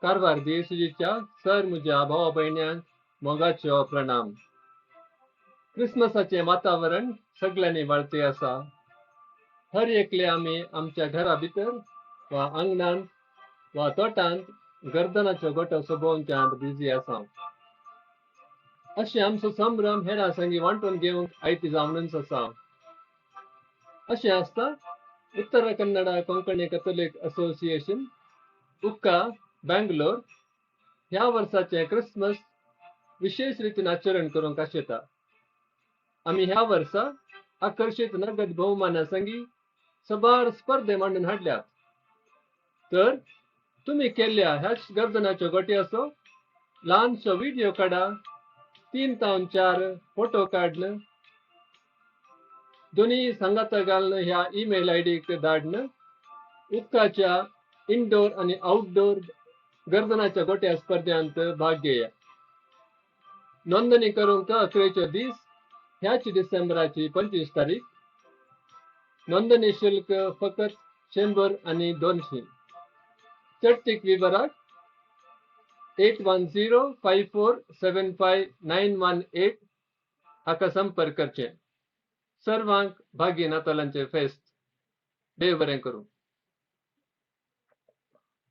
कारवार दिवसाच्या सर म्हज्या भावा भयण्यांक मोगाच्यो प्रणाम. क्रिसमसाचे वातावरण सगळ्यांनी वाळते आसा. हर एकले आमी आमच्या घरा भितर वा अंगणांत वा तोटांत गर्दनाचो गोठो सोबोवंक्यांत बिजी आसा. अशें आमचो संभ्रम हेरां संगी वांटून घेवंक आयती जावनच आसा. अशें आसता उत्तर कन्नडा कोंकणी कॅथोलिक असोसिएशन उक्का बँगलोर ह्या वर्साचे क्रिसमस विशेष रितीन आचरण करूंक आशेता. आमी ह्या वर्सा आकर्षित नगद भोवमाना संगी सबार स्पर्धे मांडून हाडल्यात. तर तुम्ही केल्ल्या ह्याच गर्दनाच्यो गोट्याचो ल्हानसो व्हिडिओ काडा, 3 ते 4 फोटो काडन दोन्ही सांगाता घालून ह्या ईमेल आयडीक धाडन उदकाच्या इनडोर आणि आउटडोर गर्दनाच्या गोट्या स्पर्धांत भाग घेया. नोंदणी करूंक अकरेचो दीस ह्याच डिसेंबराची 25 तारीख. नोंदणी शुल्क फकत 100 आणि 200. चडतीक विवराक 8105475918 हाका संपर्क करचे. सर्वांक भागी नातालांचे फेस्त. देव बरें करूं.